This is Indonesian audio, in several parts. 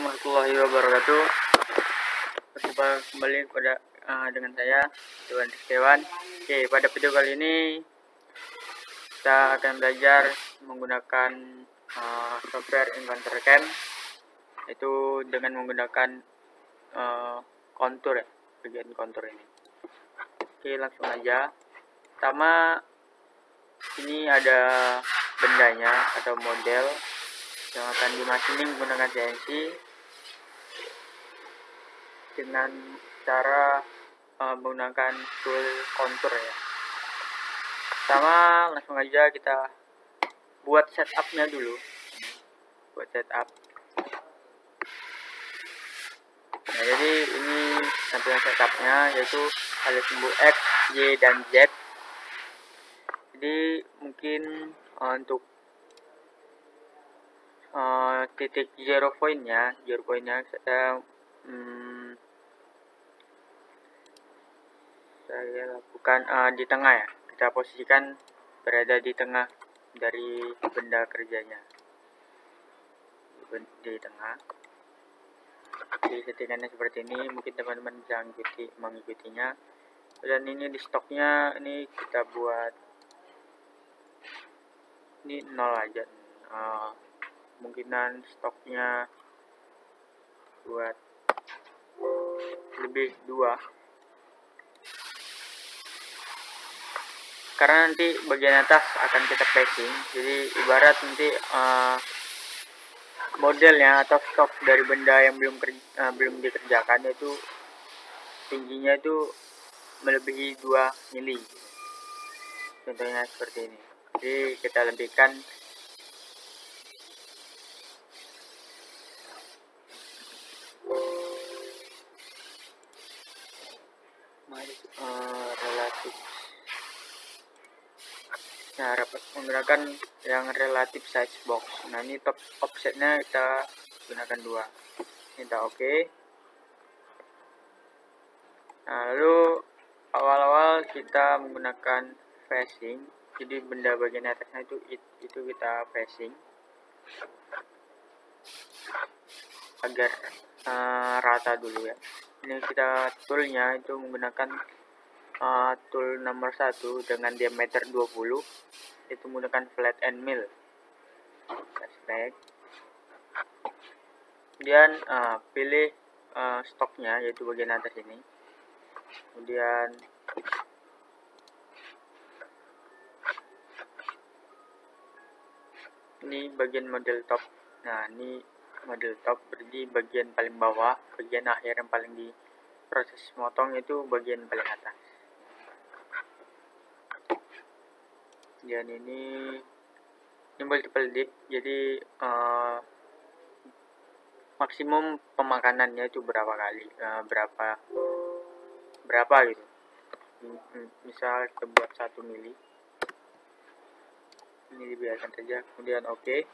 warahmatullahi wabarakatuh. Berjumpa kembali dengan saya Dewan Rizkewan. Oke, pada video kali ini kita akan belajar menggunakan software Inventor Cam, itu dengan menggunakan kontur ya, bagian kontur ini. Oke, langsung aja. Pertama, ini ada bendanya atau model yang akan dimachining menggunakan CNC dengan cara menggunakan tool kontur ya. Pertama, langsung aja kita buat setupnya dulu. Buat setup. Nah, jadi ini tampilan setupnya, yaitu ada simbol X, Y, dan Z. Jadi mungkin untuk titik zero pointnya saya lakukan di tengah ya. Kita posisikan berada di tengah dari benda kerjanya, di tengah. Jadi settingannya seperti ini, mungkin teman-teman bisa mengikutinya. Dan ini di stoknya ini kita buat ini 0 aja. Kemungkinan stoknya buat lebih 2, karena nanti bagian atas akan kita placing. Jadi ibarat nanti modelnya atau stok dari benda yang belum dikerjakan itu tingginya itu melebihi 2 mili, contohnya seperti ini. Jadi kita lebihkan relatif. Nah, menggunakan yang relatif size box. Nah, ini top offsetnya kita gunakan 2. Kita oke. Nah, lalu awal-awal kita menggunakan facing. Jadi benda bagian atasnya itu kita facing agar rata dulu ya. Ini kita toolnya itu menggunakan tool nomor 1 dengan diameter 20, itu menggunakan flat and mill. Select. Kemudian pilih stoknya, yaitu bagian atas ini. Kemudian ini bagian model top. Nah, ini model top berarti bagian paling bawah, bagian akhir yang paling di proses motong itu bagian paling atas. Dan ini multiple dip, jadi maksimum pemakanannya itu berapa kali, berapa gitu. Misal kita buat 1 mili, ini dibiarkan saja. Kemudian oke.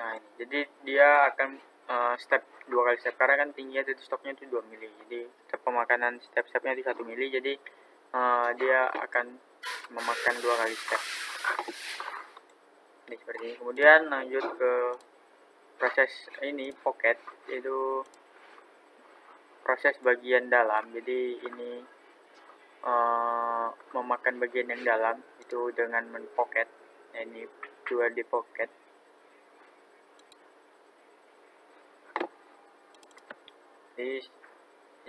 Nah, ini jadi dia akan step 2 kali step, karena kan tingginya dari stoknya itu 2 mili. Jadi pemakanan step-stepnya di 1 mili, jadi dia akan memakan 2 kali step. Ini seperti ini. Kemudian lanjut ke proses ini pocket, yaitu proses bagian dalam. Jadi ini memakan bagian yang dalam itu dengan men-pocket. Nah, ini 2 di pocket. Jadi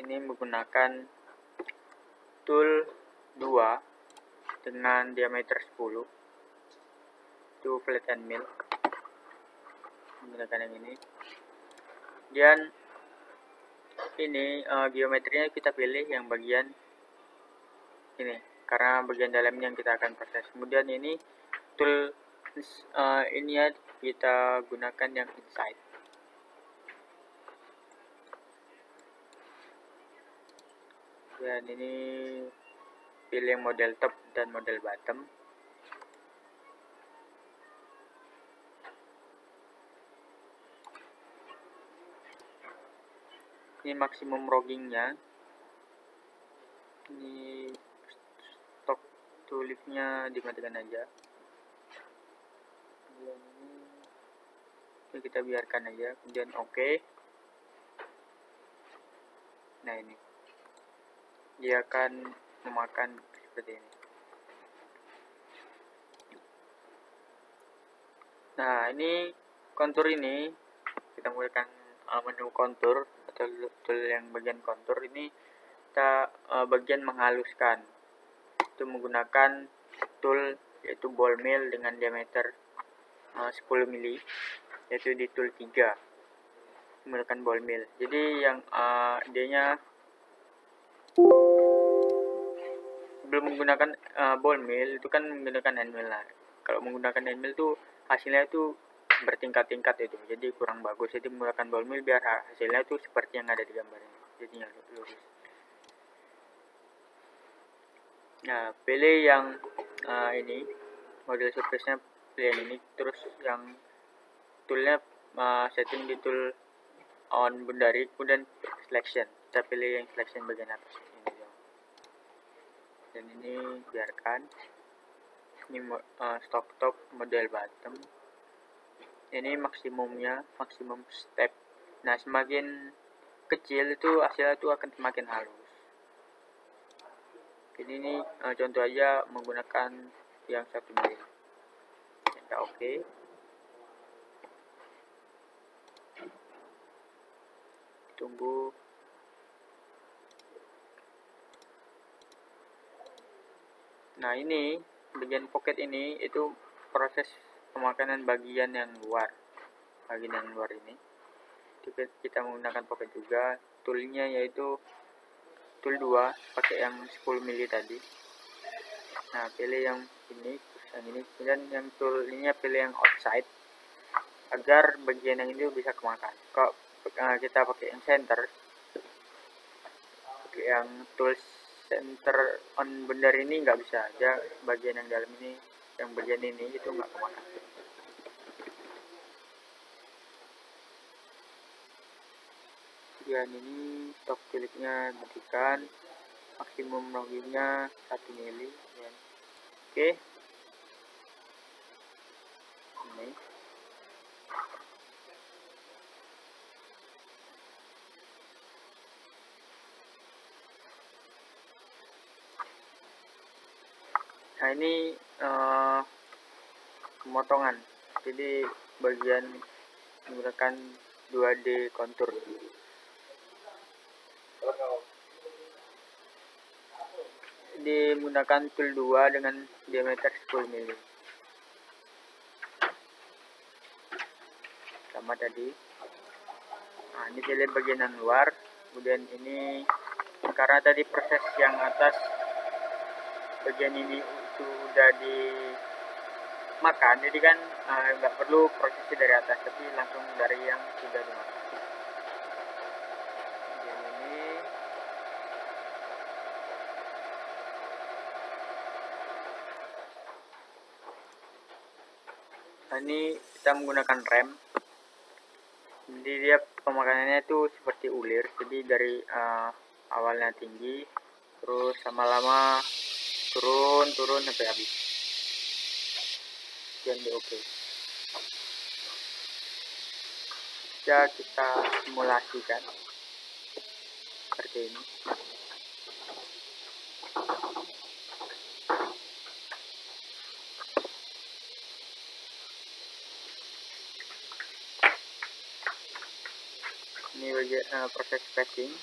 ini menggunakan tool 2 dengan diameter 10, itu flat and mill, menggunakan yang ini. Dan ini geometrinya kita pilih yang bagian ini, karena bagian dalamnya yang kita akan proses. Kemudian ini tool ini ya, kita gunakan yang inside. Dan ini pilih model top dan model bottom. Ini maksimum roggingnya. Ini stok tulipnya dimatikan aja. Ini kita biarkan aja, kemudian oke. Nah, ini dia akan memakan seperti ini. Nah, ini kontur ini kita menggunakan menu kontur atau tool yang bagian kontur ini, kita bagian menghaluskan itu menggunakan tool yaitu ball mill dengan diameter 10 mili, yaitu di tool 3 menggunakan ball mill. Jadi yang idenya belum menggunakan ball mill itu kan menggunakan hand mill. Nah, kalau menggunakan hand mill tuh hasilnya itu bertingkat-tingkat itu, jadi kurang bagus. Jadi menggunakan ball mill biar hasilnya itu seperti yang ada di gambar ini, jadinya lurus. Nah, pilih yang ini, model surface-nya pilih yang ini, terus yang toolnya setting di tool on boundary, kemudian selection, kita pilih yang selection bagian atas ini, dan ini biarkan. Ini stock top model bottom, ini maksimumnya, maksimum step. Nah, semakin kecil itu hasilnya itu akan semakin halus. Jadi ini contoh aja menggunakan yang 1 mili. Kita oke. Tunggu. Nah, ini bagian pocket ini itu proses pemakanan bagian yang luar. Bagian yang luar ini kita menggunakan pocket juga. Toolnya yaitu tool 2 pakai yang 10 mili tadi. Nah, pilih yang ini, yang ini, kemudian yang tool ini pilih yang outside agar bagian yang ini bisa kemakan. Kalau kita pakai yang center, pakai yang tool center on boundary ini nggak bisa aja, bagian yang dalam ini, yang bagian ini itu nggak kemakan. Bagian ini stok kulitnya berikan, maksimum roggingnya 1 mili ya. Oke. Ini nah, ini pemotongan, jadi bagian menggunakan 2D kontur. Menggunakan tool 2 dengan diameter 10 mili. Sama tadi. Nah, ini pilih bagian yang luar, kemudian ini karena tadi proses yang atas bagian ini itu udah dimakan, jadi kan nggak perlu prosesnya dari atas, tapi langsung dari yang sudah dimakan. Nah, ini kita menggunakan rem, jadi dia pemakanannya itu seperti ulir, jadi dari awalnya tinggi terus lama-lama turun sampai habis. Dan di oke. Bisa kita simulasikan seperti ini. Ini bagian proses packing.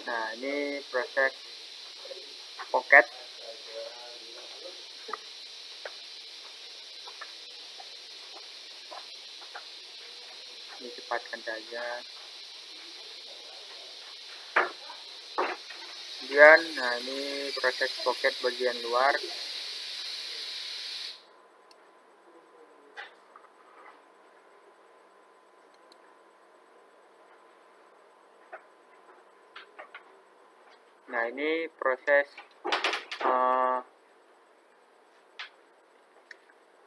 Nah, ini proses pocket. Ini cepatkan saja. Kemudian, nah ini proses pocket bagian luar. Nah, ini proses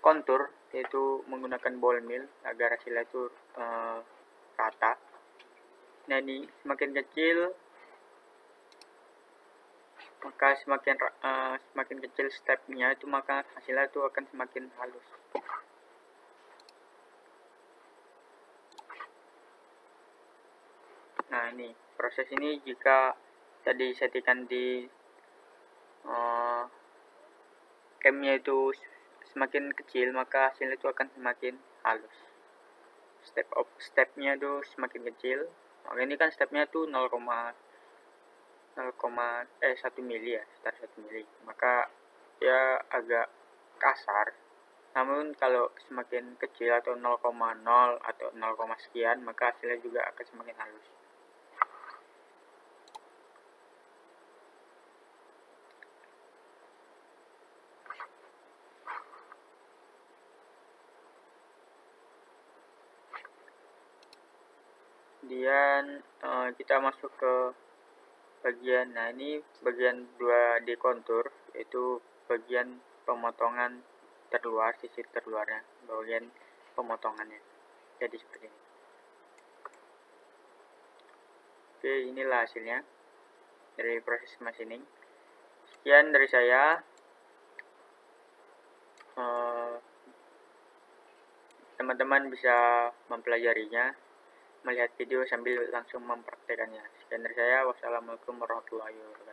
kontur, yaitu menggunakan ball mill agar hasilnya itu rata. Nah, ini semakin kecil maka semakin kecil stepnya itu, maka hasilnya itu akan semakin halus. Nah, ini proses ini jika tadi settingan di camnya itu semakin kecil, maka hasilnya itu akan semakin halus. Stepnya itu semakin kecil. Nah, ini kan stepnya itu 1 mili ya, sekitar 1 mili. Maka ya agak kasar. Namun kalau semakin kecil atau 0,0 atau 0, sekian, maka hasilnya juga akan semakin halus. Kemudian kita masuk ke bagian, nah ini bagian 2D kontur, yaitu bagian pemotongan terluar, sisi terluarnya, bagian pemotongannya. Jadi seperti ini. Oke, inilah hasilnya dari proses machining. Sekian dari saya. Teman-teman bisa mempelajarinya, melihat video sambil langsung mempraktekannya. Sekian dari saya. Wassalamualaikum warahmatullahi wabarakatuh.